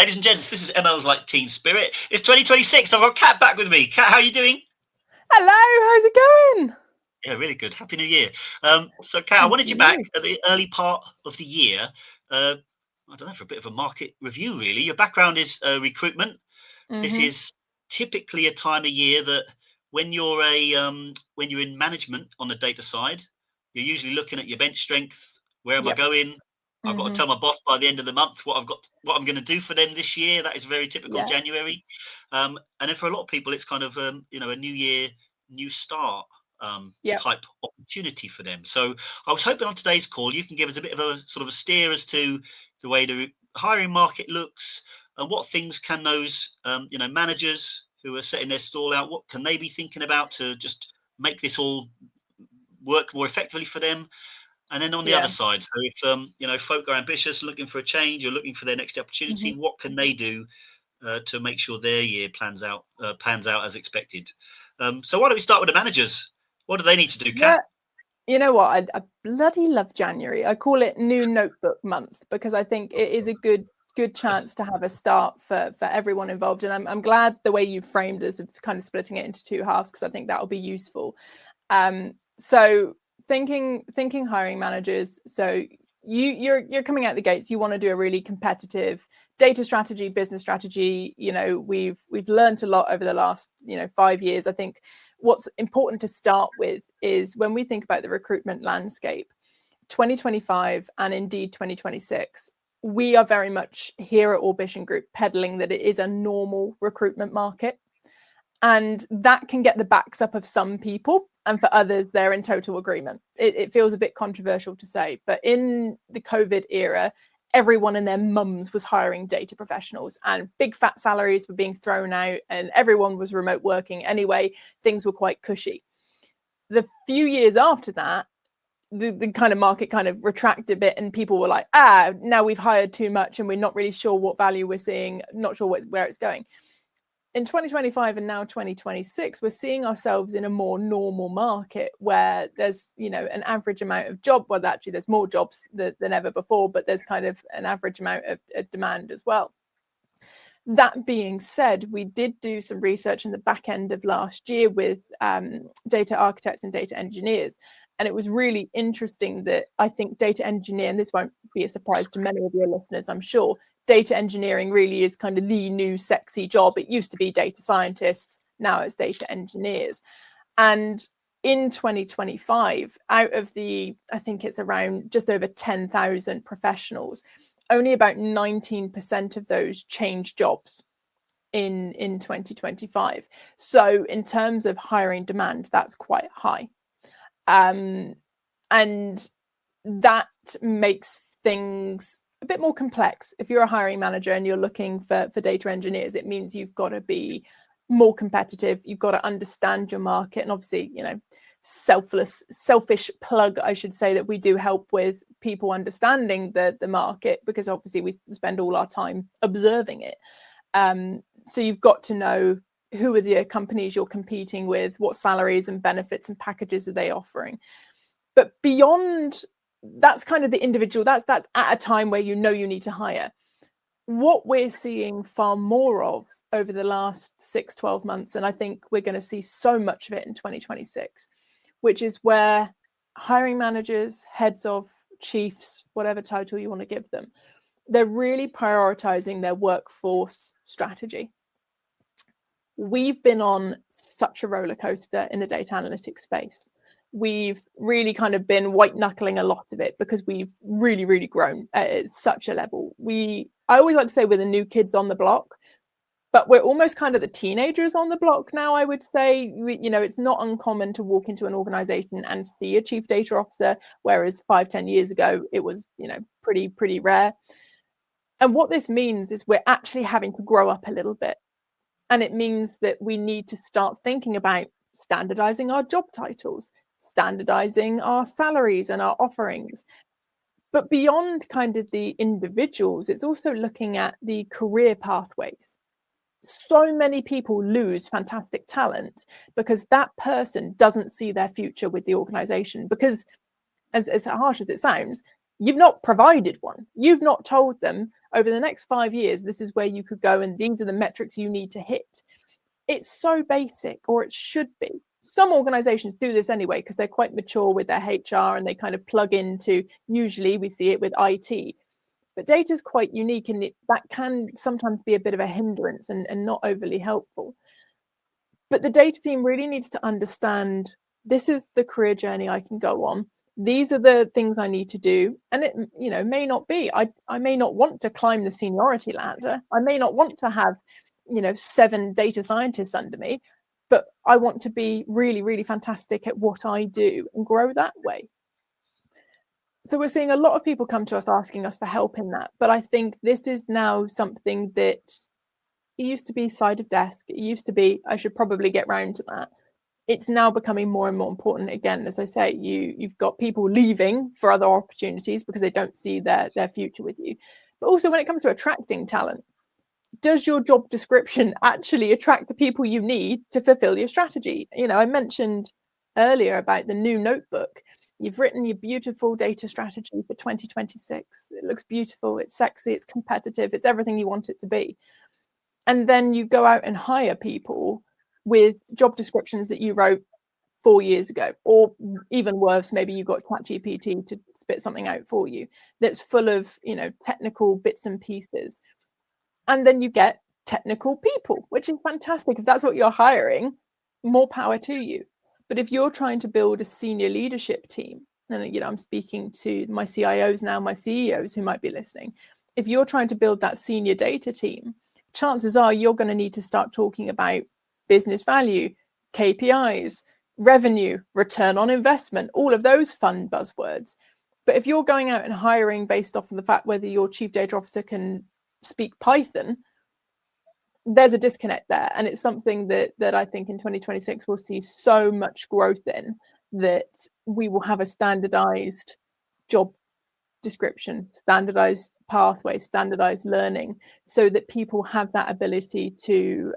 Ladies and gents, this is ML's like Teen Spirit. It's 2026. I've got Kat back with me. Kat, how are you doing? Hello, how's it going? Yeah, really good. Happy New Year. So, Kat, I wanted you back at the early part of the year. I don't know, for a bit of a market review, really. Your background is recruitment. This is typically a time of year that when you're when you're in management on the data side, you're usually looking at your bench strength. Where am I going? I've got to tell my boss by the end of the month what I'm going to do for them this year. That is very typical January. And then for a lot of people, it's kind of a new year, new start type opportunity for them. So I was hoping on today's call you can give us a bit of a sort of a steer as to the way the hiring market looks and what things can those managers who are setting their stall out, what can they be thinking about to just make this all work more effectively for them. And then on the other side, so if folk are ambitious, looking for a change or looking for their next opportunity, what can they do to make sure their year pans out as expected? So why don't we start with the managers? What do they need to do, Kat? You know what? I bloody love January. I call it New Notebook Month because I think it is a good chance to have a start for everyone involved. And I'm glad the way you framed this of kind of splitting it into two halves, because I think that will be useful. So thinking hiring managers. So you're coming out the gates. You want to do a really competitive data strategy, business strategy. We've learned a lot over the last 5 years. I think what's important to start with is when we think about the recruitment landscape, 2025 and indeed 2026, we are very much here at Orbition Group peddling that it is a normal recruitment market. And that can get the backs up of some people, and for others, they're in total agreement. It feels a bit controversial to say, but in the COVID era, everyone and their mums was hiring data professionals and big fat salaries were being thrown out and everyone was remote working anyway. Things were quite cushy. The few years after that, the kind of market kind of retracted a bit and people were like, now we've hired too much and we're not really sure what value we're seeing, not sure where it's going. In 2025 and now 2026, we're seeing ourselves in a more normal market where there's, an average amount of job. Well, actually, there's more jobs than ever before, but there's kind of an average amount of demand as well. That being said, we did do some research in the back end of last year with data architects and data engineers. And it was really interesting that I think data engineer, and this won't be a surprise to many of your listeners, I'm sure, data engineering really is kind of the new sexy job. It used to be data scientists, now it's data engineers. And in 2025, out of I think it's around just over 10,000 professionals, only about 19% of those changed jobs in 2025. So in terms of hiring demand, that's quite high. And that makes things a bit more complex. If you're a hiring manager and you're looking for data engineers, it means you've got to be more competitive. You've got to understand your market. And obviously, selfish plug, I should say, that we do help with people understanding the market, because obviously we spend all our time observing it. So you've got to know who are the companies you're competing with, what salaries and benefits and packages are they offering. But beyond, that's kind of the individual, that's at a time where you need to hire. What we're seeing far more of over the last 6-12 months, and I think we're going to see so much of it in 2026, which is where hiring managers, heads of, chiefs, whatever title you want to give them, they're really prioritizing their workforce strategy. We've been on such a roller coaster in the data analytics space. We've really kind of been white knuckling a lot of it because we've really, really grown at such a level. I always like to say we're the new kids on the block, but we're almost kind of the teenagers on the block now, I would say. It's not uncommon to walk into an organization and see a chief data officer, whereas 5-10 years ago, it was, pretty rare. And what this means is we're actually having to grow up a little bit. And it means that we need to start thinking about standardizing our job titles, standardizing our salaries and our offerings. But beyond kind of the individuals, it's also looking at the career pathways. So many people lose fantastic talent because that person doesn't see their future with the organization. Because as harsh as it sounds, You've not provided one. You've not told them over the next 5 years, this is where you could go and these are the metrics you need to hit. It's so basic, or it should be. Some organizations do this anyway because they're quite mature with their HR and they kind of plug into, usually we see it with IT. But data is quite unique, and that can sometimes be a bit of a hindrance and not overly helpful. But the data team really needs to understand, this is the career journey I can go on. These are the things I need to do. And it, may not be, I may not want to climb the seniority ladder. I may not want to have, 7 data scientists under me, but I want to be really, really fantastic at what I do and grow that way. So we're seeing a lot of people come to us asking us for help in that. But I think this is now something that it used to be side of desk. It used to be, I should probably get round to that. It's now becoming more and more important. Again, as I say, you've got people leaving for other opportunities because they don't see their future with you. But also when it comes to attracting talent, does your job description actually attract the people you need to fulfill your strategy? I mentioned earlier about the new notebook. You've written your beautiful data strategy for 2026. It looks beautiful, it's sexy, it's competitive, it's everything you want it to be. And then you go out and hire people with job descriptions that you wrote 4 years ago, or even worse, maybe you got ChatGPT to spit something out for you that's full of, technical bits and pieces. And then you get technical people, which is fantastic. If that's what you're hiring, more power to you. But if you're trying to build a senior leadership team, and I'm speaking to my CIOs now, my CEOs who might be listening. If you're trying to build that senior data team, chances are you're going to need to start talking about business value, KPIs, revenue, return on investment, all of those fun buzzwords. But if you're going out and hiring based off of the fact whether your chief data officer can speak Python, there's a disconnect there. And it's something that I think in 2026 we'll see so much growth in, that we will have a standardized job description, standardized pathway, standardized learning, so that people have that ability to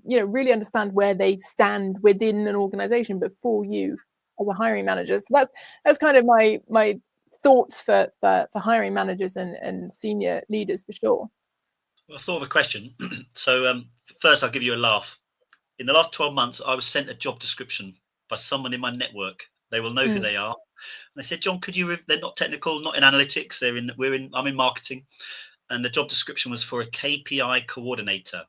really understand where they stand within an organization, but for you as a hiring manager. So that's kind of my thoughts for hiring managers and senior leaders, for sure. Well, I thought of a question. So first I'll give you a laugh. In the last 12 months, I was sent a job description by someone in my network. They will know who they are. And they said, John, could you, they're not technical, not in analytics. I'm in marketing. And the job description was for a KPI coordinator.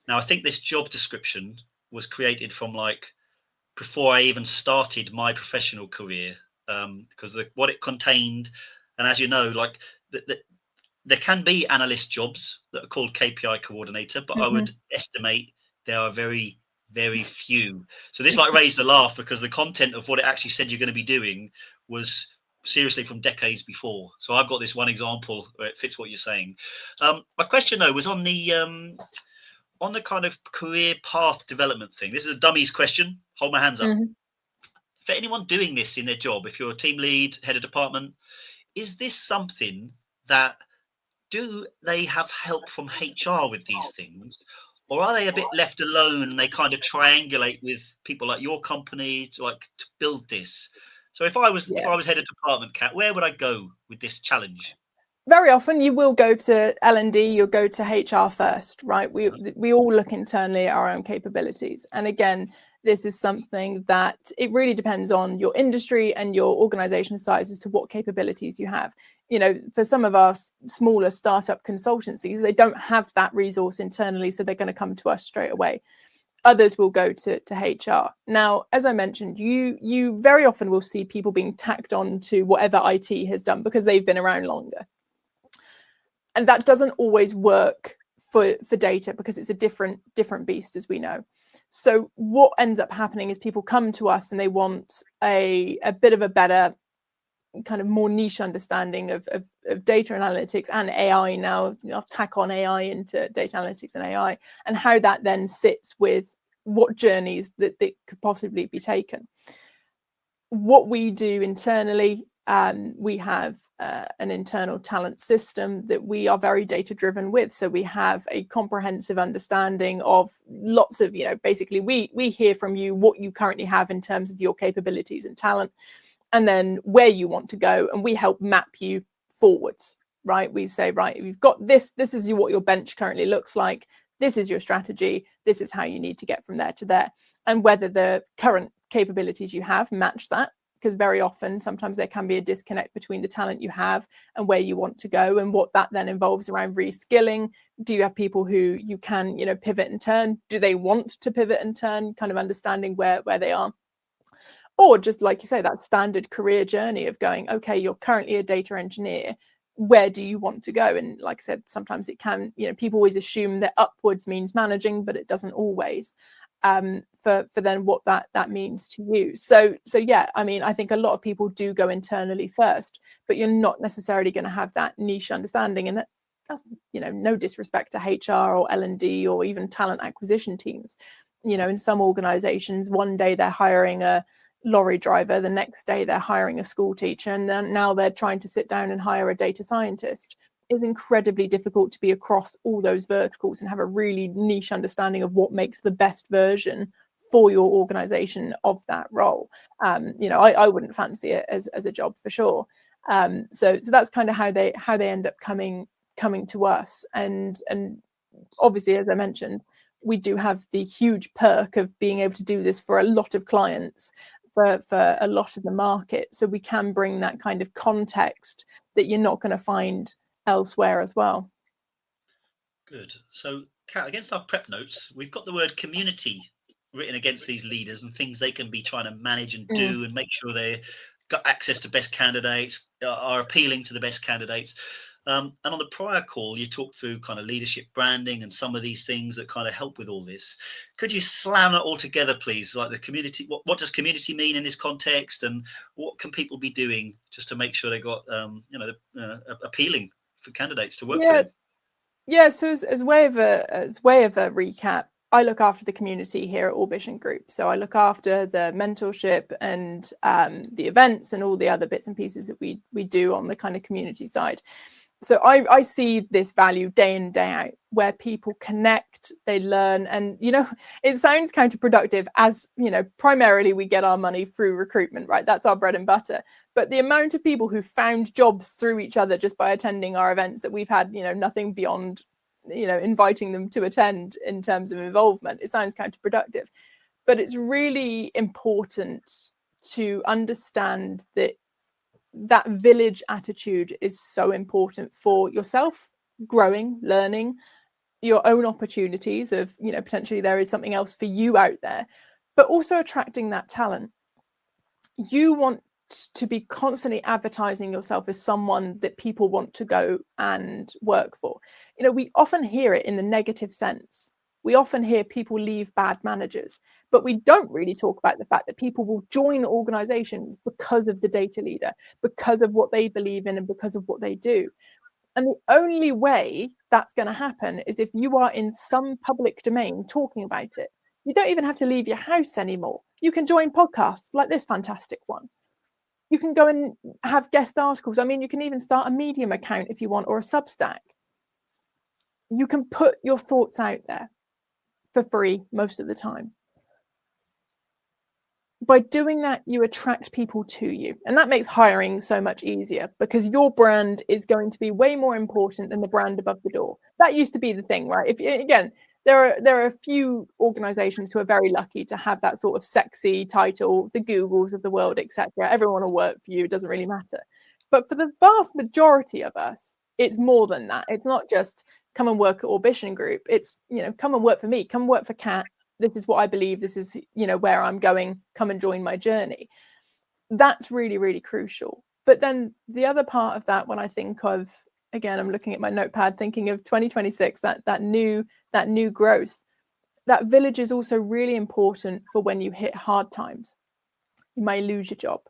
Now, I think this job description was created from before I even started my professional career, because what it contained, and as you know, there can be analyst jobs that are called KPI coordinator, but I would estimate there are very, very few. So this raised a laugh, because the content of what it actually said you're going to be doing was seriously from decades before. So I've got this one example where it fits what you're saying. My question though was on the kind of career path development thing. This is a dummies question. Hold my hands up. For anyone doing this in their job, if you're a team lead, head of department, is this something that, do they have help from HR with these things, or are they a bit left alone and they kind of triangulate with people like your company to build this? So if I was head of department, Kat, where would I go with this challenge? Very often you will go to L&D, you'll go to HR first, right? We all look internally at our own capabilities. And again, this is something that it really depends on your industry and your organization size as to what capabilities you have. For some of our smaller startup consultancies, they don't have that resource internally, so they're going to come to us straight away. Others will go to HR. Now, as I mentioned, you very often will see people being tacked on to whatever IT has done because they've been around longer. And that doesn't always work for data, because it's a different beast, as we know. So what ends up happening is people come to us and they want a bit of a better, kind of more niche understanding of data analytics and AI. Now I'll tack on AI into data analytics and AI, and how that then sits with what journeys that could possibly be taken. What we do internally, we have an internal talent system that we are very data driven with. So we have a comprehensive understanding of lots of, basically we hear from you what you currently have in terms of your capabilities and talent. and then where you want to go, and we help map you forwards, right? We say, right, we've got this is what your bench currently looks like, this is your strategy, this is how you need to get from there to there, and whether the current capabilities you have match that, because very often sometimes there can be a disconnect between the talent you have and where you want to go, and what that then involves around reskilling. Do you have people who you can, you know, pivot and turn? Do they want to pivot and turn? Kind of understanding where they are. Or just like you say, that standard career journey of going, okay, you're currently a data engineer, where do you want to go? And like I said, sometimes it can, you know, people always assume that upwards means managing, but it doesn't always, for then what that means to you. So yeah, I mean, I think a lot of people do go internally first, but you're not necessarily going to have that niche understanding. And that's, you know, no disrespect to HR or L&D or even talent acquisition teams. You know, in some organizations, one day they're hiring a lorry driver, the next day they're hiring a school teacher, and then now they're trying to sit down and hire a data scientist. It's incredibly difficult to be across all those verticals and have a really niche understanding of what makes the best version for your organization of that role. You know, I wouldn't fancy it as a job for sure. So that's kind of how they end up coming to us. And obviously, as I mentioned, we do have the huge perk of being able to do this for a lot of clients, for a lot of the market. So we can bring that kind of context that you're not going to find elsewhere as well. Good. So, Kat, against our prep notes, we've got the word community written against these leaders and things they can be trying to manage and do and make sure they got access to best candidates, are appealing to the best candidates. And on the prior call, you talked through kind of leadership branding and some of these things that kind of help with all this. Could you slam it all together, please? Like the community, what does community mean in this context, and what can people be doing just to make sure they got, appealing for candidates to work for them? Yeah. So as way of a recap, I look after the community here at Orbition Group. So I look after the mentorship and the events and all the other bits and pieces that we do on the kind of community side. So I see this value day in, day out, where people connect, they learn, and, you know, it sounds counterproductive, as, you know, primarily we get our money through recruitment, right? That's our bread and butter. But the amount of people who found jobs through each other just by attending our events, that we've had, you know, nothing beyond, you know, inviting them to attend in terms of involvement, it sounds counterproductive. But it's really important to understand that village attitude is so important for yourself, growing, learning, your own opportunities of, you know, potentially there is something else for you out there, but also attracting that talent. You want to be constantly advertising yourself as someone that people want to go and work for. You know, we often hear it in the negative sense. We often hear people leave bad managers, but we don't really talk about the fact that people will join organizations because of the data leader, because of what they believe in, and because of what they do. And the only way that's going to happen is if you are in some public domain talking about it. You don't even have to leave your house anymore. You can join podcasts like this fantastic one. You can go and have guest articles. I mean, you can even start a Medium account if you want, or a Substack. You can put your thoughts out there for free most of the time. By doing that, you attract people to you, and that makes hiring so much easier, because your brand is going to be way more important than the brand above the door. That used to be the thing, right? If, again, there are a few organizations who are very lucky to have that sort of sexy title, the Googles of the world, etc. Everyone will work for you, it doesn't really matter. But for the vast majority of us, it's more than that. It's not just come and work at Orbition Group. It's, you know, come and work for me, come work for Kat. This is what I believe, this is, you know, where I'm going, come and join my journey. That's really, really crucial. But then the other part of that, when I think of, again, I'm looking at my notepad, thinking of 2026, that new growth, that village is also really important for when you hit hard times. You may lose your job,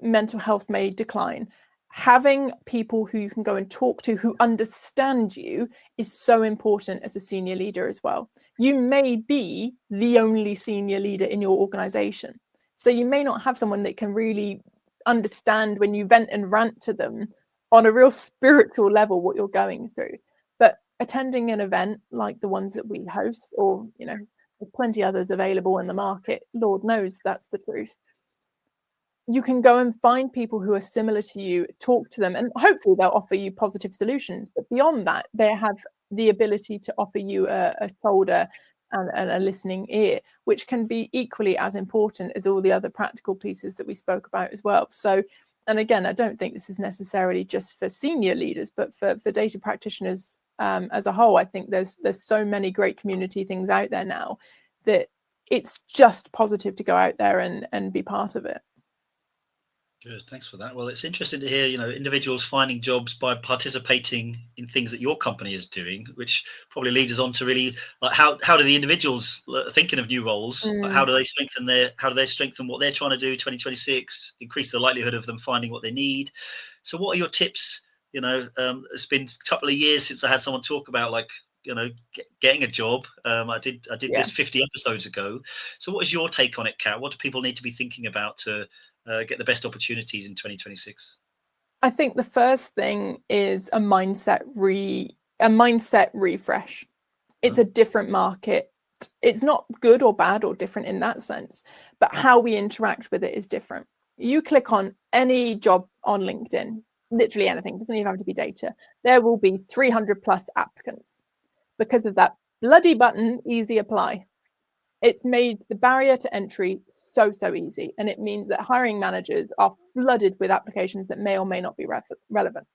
mental health may decline. Having people who you can go and talk to who understand you is so important as a senior leader as well. You may be the only senior leader in your organization, so you may not have someone that can really understand when you vent and rant to them on a real spiritual level what you're going through. But attending an event like the ones that we host, or, you know, there's plenty others available in the market, Lord knows that's the truth, you can go and find people who are similar to you, talk to them, and hopefully they'll offer you positive solutions. But beyond that, they have the ability to offer you a shoulder and a listening ear, which can be equally as important as all the other practical pieces that we spoke about as well. So, and again, I don't think this is necessarily just for senior leaders, but for data practitioners as a whole. I think there's so many great community things out there now that it's just positive to go out there and be part of it. Good, thanks for that. Well, it's interesting to hear, individuals finding jobs by participating in things that your company is doing, which probably leads us on to really like how do the individuals thinking of new roles? Like how do they strengthen what they're trying to do 2026, increase the likelihood of them finding what they need? So what are your tips? It's been a couple of years since I had someone talk about getting a job. I did this 50 episodes ago. So what is your take on it, Kat? What do people need to be thinking about to get the best opportunities in 2026? I think the first thing is a mindset refresh. It's a different market. It's not good or bad or different in that sense, but how we interact with it is different. You click on any job on LinkedIn, literally anything, doesn't even have to be data. There will be 300 plus applicants because of that bloody button, easy apply. It's made the barrier to entry so easy, and it means that hiring managers are flooded with applications that may or may not be relevant.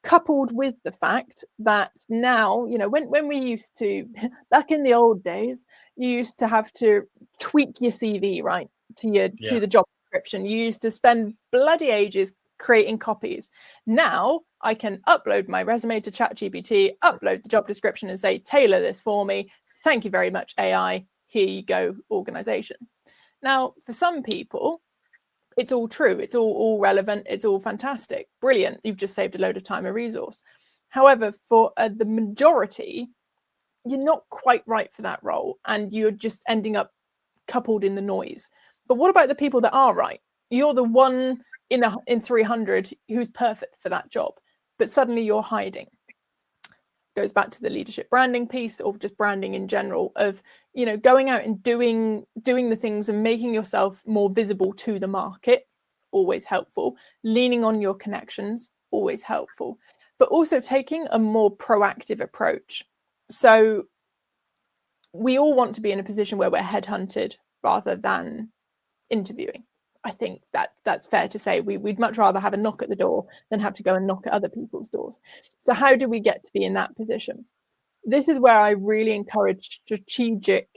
Coupled with the fact that now, when we used to, back in the old days, you used to have to tweak your CV, right, to the job description. You used to spend bloody ages creating copies. Now I can upload my resume to ChatGPT, upload the job description and say, tailor this for me. Thank you very much, AI. Here you go, organization. Now, for some people, it's all true. It's all relevant. It's all fantastic. Brilliant. You've just saved a load of time and resource. However, for the majority, you're not quite right for that role and you're just ending up coupled in the noise. But what about the people that are right? You're the one in 300 who's perfect for that job, but suddenly you're hiding. Goes back to the leadership branding piece, or just branding in general, of going out and doing the things and making yourself more visible to the market, always helpful. Leaning on your connections, always helpful, but also taking a more proactive approach. So we all want to be in a position where we're headhunted rather than interviewing. I think that's fair to say. We'd much rather have a knock at the door than have to go and knock at other people's doors. So how do we get to be in that position? This is where I really encourage strategic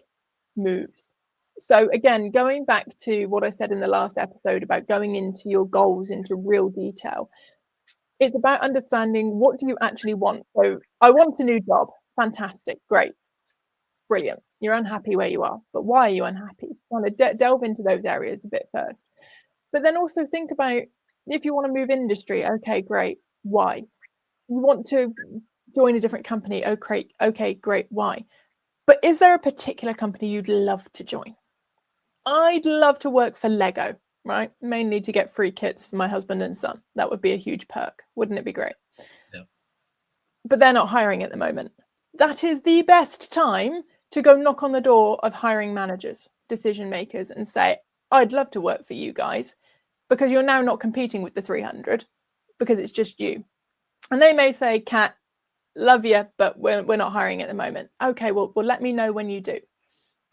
moves. So again, going back to what I said in the last episode about going into your goals into real detail, it's about understanding, what do you actually want? So I want a new job. Fantastic. Great. Brilliant. You're unhappy where you are, but why are you unhappy? Want to delve into those areas a bit first. But then also think about, if you want to move industry, okay, great. Why? You want to join a different company, okay, great. Why? But is there a particular company you'd love to join? I'd love to work for Lego, right? Mainly to get free kits for my husband and son. That would be a huge perk. Wouldn't it be great? Yeah. But they're not hiring at the moment. That is the best time to go knock on the door of hiring managers, decision makers, and say, I'd love to work for you guys, because you're now not competing with the 300, because it's just you. And they may say, Kat, love you, but we're not hiring at the moment. Okay, well, let me know when you do.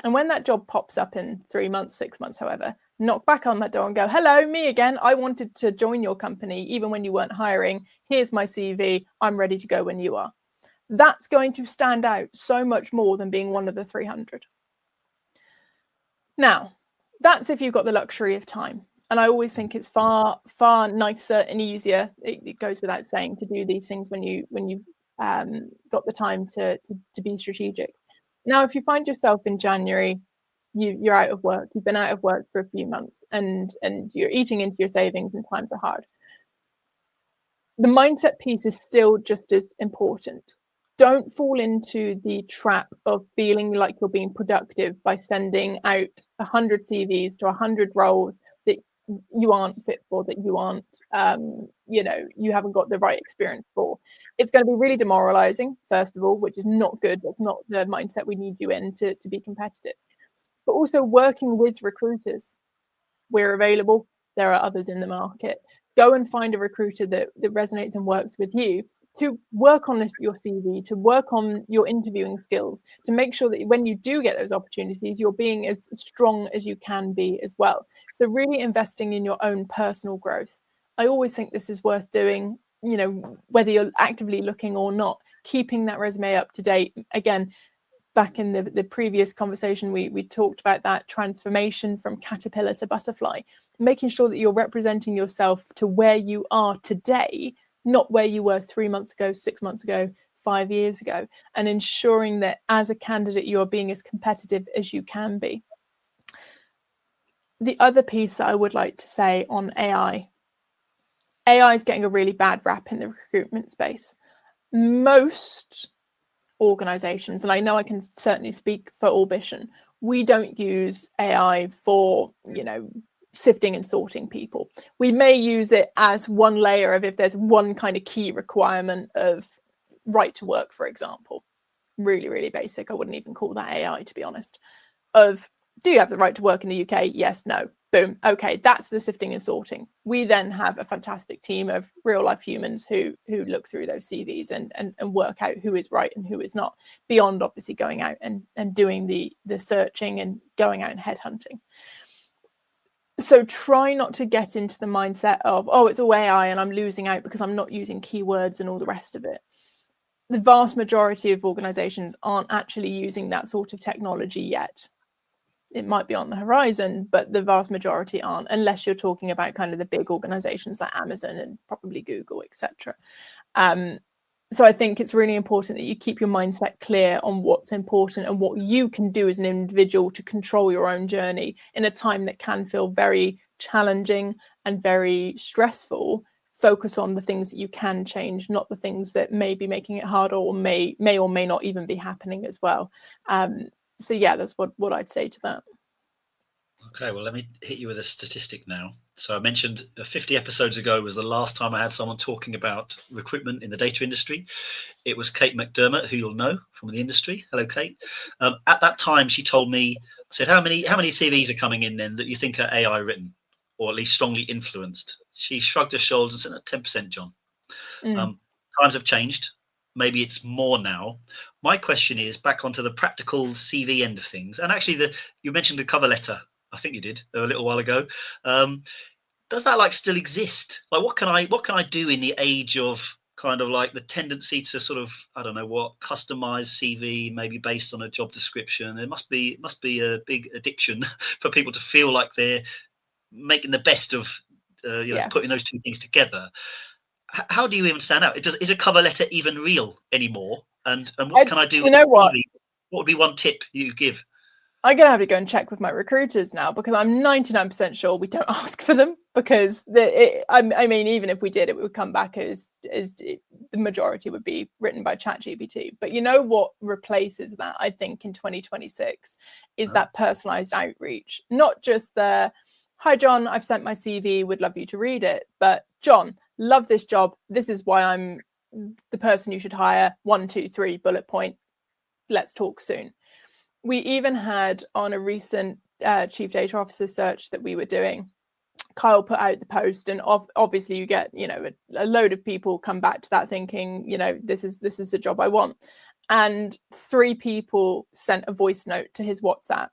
And when that job pops up in 3 months, 6 months, however, knock back on that door and go, hello, me again. I wanted to join your company even when you weren't hiring. Here's my CV. I'm ready to go when you are. That's going to stand out so much more than being one of the 300. Now, that's if you've got the luxury of time. And I always think it's far nicer and easier. It goes without saying to do these things when you've got the time to be strategic. Now, if you find yourself in January, you're out of work, you've been out of work for a few months, and you're eating into your savings and times are hard, the mindset piece is still just as important. Don't fall into the trap of feeling like you're being productive by sending out 100 CVs to 100 roles that you aren't fit for, that you aren't, you haven't got the right experience for. It's going to be really demoralizing, first of all, which is not good. That's not the mindset we need you in to be competitive. But also working with recruiters. We're available. there are others in the market. Go and find a recruiter that resonates and works with you, to work on your CV, to work on your interviewing skills, to make sure that when you do get those opportunities, you're being as strong as you can be as well. So really investing in your own personal growth. I always think this is worth doing, you know, whether you're actively looking or not, keeping that resume up to date. Again, back in the previous conversation, we talked about that transformation from caterpillar to butterfly, making sure that you're representing yourself to where you are today, not where you were 3 months ago, 6 months ago, 5 years ago, and ensuring that as a candidate, you are being as competitive as you can be. The other piece that I would like to say on AI is getting a really bad rap in the recruitment space. Most organizations, and I know I can certainly speak for Orbition, we don't use AI for, you know, sifting and sorting people. We may use it as one layer of, if there's one kind of key requirement of right to work, for example, really, really basic. I wouldn't even call that AI, to be honest. Of, do you have the right to work in the UK? Yes, no. Boom. Okay, that's the sifting and sorting. We then have a fantastic team of real life humans who look through those CVs and work out who is right and who is not, beyond obviously going out and doing the searching and going out and headhunting. So try not to get into the mindset of, oh, it's all AI and I'm losing out because I'm not using keywords and all the rest of it. The vast majority of organizations aren't actually using that sort of technology yet. It might be on the horizon, but the vast majority aren't, unless you're talking about kind of the big organizations like Amazon and probably Google, etc. So I think it's really important that you keep your mindset clear on what's important and what you can do as an individual to control your own journey in a time that can feel very challenging and very stressful. Focus on the things that you can change, not the things that may be making it harder or may or may not even be happening as well. So yeah, that's what I'd say to that. Okay, well, let me hit you with a statistic now. So I mentioned 50 episodes ago was the last time I had someone talking about recruitment in the data industry. It was Kate McDermott, who you'll know from the industry. Hello, Kate. At that time, she told me, I said, how many CVs are coming in then that you think are AI written, or at least strongly influenced? She shrugged her shoulders and said, 10%, John. Times have changed. Maybe it's more now. My question is back onto the practical CV end of things. And actually, you mentioned the cover letter. I think you did a little while ago. Does that like still exist? Like, what can I do in the age of kind of like the tendency to sort of, I don't know what, customize CV, maybe based on a job description? It must be a big addiction for people to feel like they're making the best of putting those two things together. How do you even stand out? Is a cover letter even real anymore? And what can I do? You know what? What would be one tip you give? I'm going to have to go and check with my recruiters now, because I'm 99% sure we don't ask for them, because I mean, even if we did, it would come back as the majority would be written by ChatGPT. But you know what replaces that, I think, in 2026 is that personalized outreach. Not just the, hi, John, I've sent my CV, would love you to read it. But John, love this job. This is why I'm the person you should hire. 1, 2, 3, bullet point. Let's talk soon. We even had on a recent chief data officer search that we were doing, Kyle put out the post, and obviously you get, you know, a load of people come back to that thinking, you know, this is the job I want. And 3 people sent a voice note to his WhatsApp.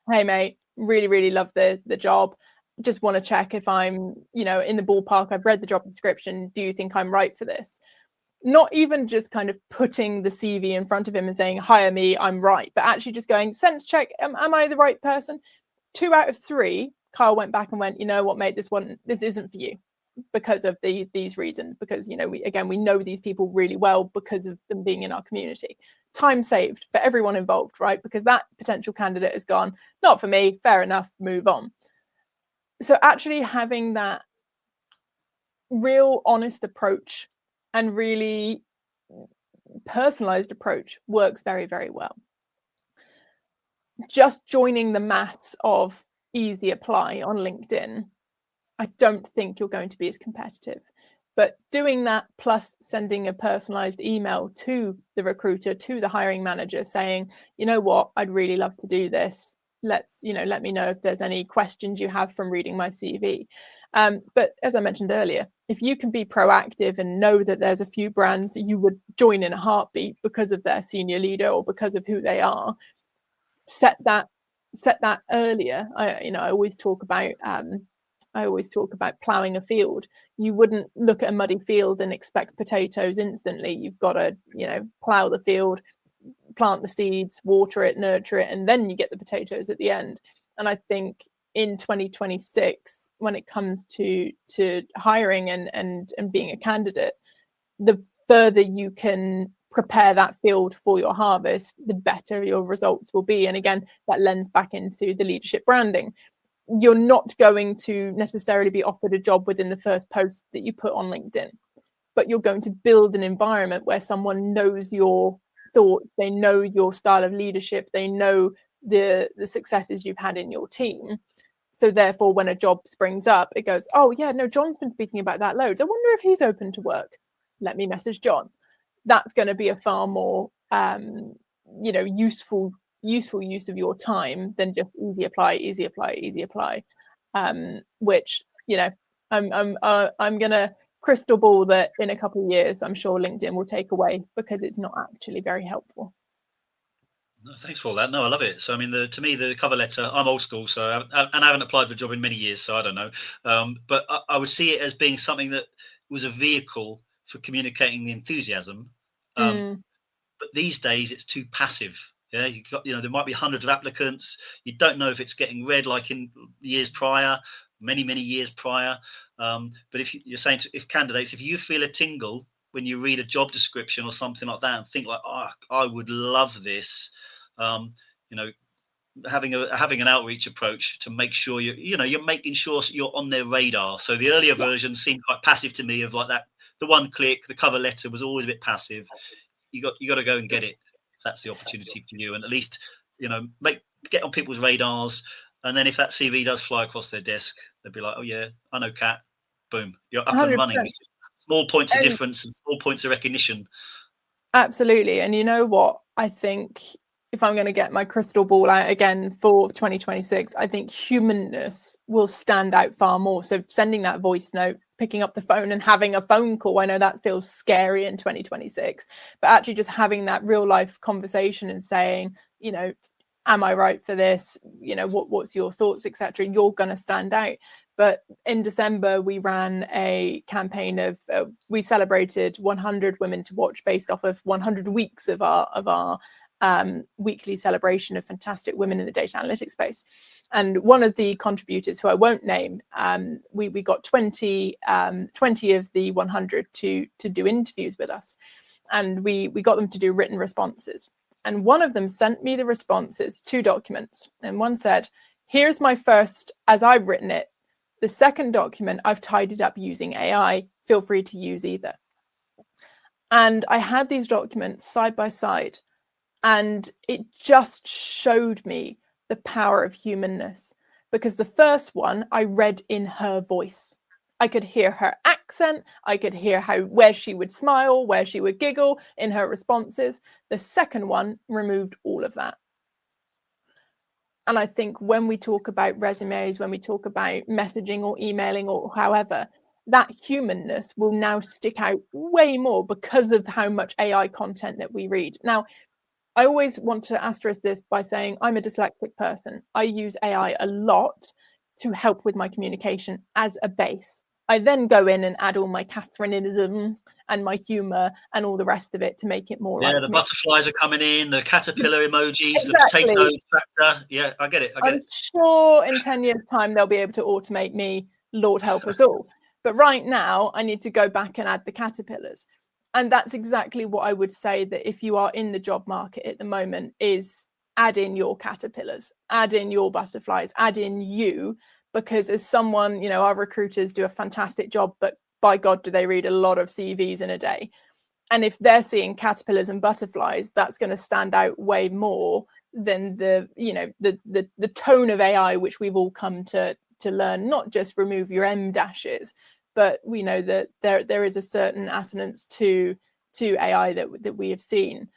Hey mate, really, really love the job. Just want to check if I'm, you know, in the ballpark. I've read the job description. Do you think I'm right for this? Not even just kind of putting the CV in front of him and saying, hire me, I'm right, but actually just going, sense check, am I the right person? 2 out of 3, Kyle went back and went, you know what, mate, this isn't for you because of these reasons, because, you know, we know these people really well because of them being in our community. Time saved for everyone involved, right? Because that potential candidate has gone, not for me, fair enough, move on. So actually having that real honest approach and really personalized approach works very, very well. Just joining the maths of easy apply on LinkedIn, I don't think you're going to be as competitive. But doing that plus sending a personalized email to the recruiter, to the hiring manager saying, you know what, I'd really love to do this. let me know if there's any questions you have from reading my CV. But as I mentioned earlier, if you can be proactive and know that there's a few brands that you would join in a heartbeat because of their senior leader or because of who they are, set that earlier. I always talk about ploughing a field. You wouldn't look at a muddy field and expect potatoes instantly. You've got to, plough the field, plant the seeds, water it, nurture it, and then you get the potatoes at the end. And I think in 2026, when it comes to hiring and being a candidate, the further you can prepare that field for your harvest, the better your results will be. And again, that lends back into the leadership branding. You're not going to necessarily be offered a job within the first post that you put on LinkedIn, but you're going to build an environment where someone knows your thoughts, they know your style of leadership, they know the successes you've had in your team. So therefore, when a job springs up, it goes, oh yeah, no, John's been speaking about that loads. I wonder if he's open to work. Let me message John. That's going to be a far more useful use of your time than just easy apply, which I'm gonna crystal ball that in a couple of years I'm sure LinkedIn will take away because it's not actually very helpful. No, thanks for all that. No, I love it. So, I mean, to me, the cover letter, I'm old school, so I haven't applied for a job in many years, so I don't know. But I would see it as being something that was a vehicle for communicating the enthusiasm. But these days, it's too passive. Yeah, there might be hundreds of applicants. You don't know if it's getting read like in years prior, many years prior. But if you're saying if candidates, if you feel a tingle when you read a job description or something like that and think like, oh, I would love this. Having an outreach approach to make sure you're making sure you're on their radar. So the earlier version seemed quite passive to me, of like that, the one click, the cover letter was always a bit passive. You got to go and get it if that's the opportunity for you, and at least get on people's radars. And then if that CV does fly across their desk, they'll be like, oh yeah, I know Kat. Boom, you're up 100%. And running. It's small points of difference and small points of recognition. Absolutely. And you know what? I think if I'm going to get my crystal ball out again for 2026, I think humanness will stand out far more. So sending that voice note, picking up the phone and having a phone call, I know that feels scary in 2026, but actually just having that real life conversation and saying, am I right for this? What's your thoughts, etc. You're going to stand out. But in December, we ran a campaign of we celebrated 100 women to watch based off of 100 weeks of our weekly celebration of fantastic women in the data analytics space. And one of the contributors, who I won't name, we got 20 of the 100 to do interviews with us, and we got them to do written responses. And one of them sent me the responses, 2 documents, and one said, here's my first as I've written it. The second document, I've tidied up using AI. Feel free to use either. And I had these documents side by side, and it just showed me the power of humanness, because the first one I read in her voice. I could hear her accent. I could hear where she would smile, where she would giggle in her responses. The second one removed all of that. And I think when we talk about resumes, when we talk about messaging or emailing or however, that humanness will now stick out way more because of how much AI content that we read. Now, I always want to asterisk this by saying I'm a dyslexic person. I use AI a lot to help with my communication as a base. I then go in and add all my Catherineisms and my humor and all the rest of it to make it more like the butterflies are coming in, the caterpillar emojis, exactly. The potato tractor. Yeah, I get it. I'm sure in 10 years' time they'll be able to automate me, Lord help us all. But right now I need to go back and add the caterpillars. And that's exactly what I would say, that if you are in the job market at the moment, is add in your caterpillars, add in your butterflies, add in you. Because as someone, our recruiters do a fantastic job, but by God, do they read a lot of CVs in a day. And if they're seeing caterpillars and butterflies, that's going to stand out way more than the tone of AI, which we've all come to learn. Not just remove your M dashes, but we know that there is a certain assonance to AI that we have seen.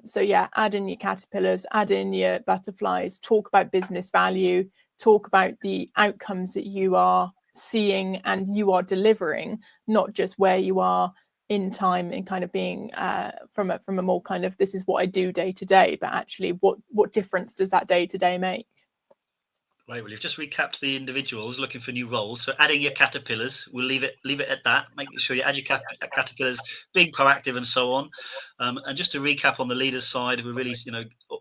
So yeah, add in your caterpillars, add in your butterflies, talk about business value, talk about the outcomes that you are seeing and you are delivering, not just where you are in time and kind of being from a more kind of this is what I do day to day, but actually what difference does that day to day make? Right, well, you've just recapped the individuals looking for new roles. So adding your caterpillars, we'll leave it at that. Making sure you add your caterpillars, being proactive and so on. And just to recap on the leaders' side, we're really,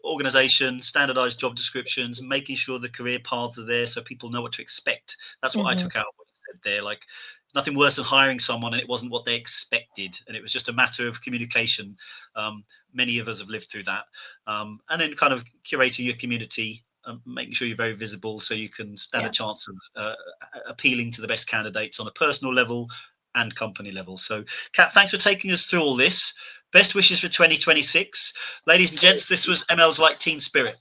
organisation, standardised job descriptions, making sure the career paths are there so people know what to expect. That's what I took out of what you said there. Like, nothing worse than hiring someone and it wasn't what they expected, and it was just a matter of communication. Many of us have lived through that. And then kind of curating your community, making sure you're very visible so you can stand a chance of appealing to the best candidates on a personal level and company level. So, Kat, thanks for taking us through all this. Best wishes for 2026. Ladies and gents, this was ML's Like Teen Spirit.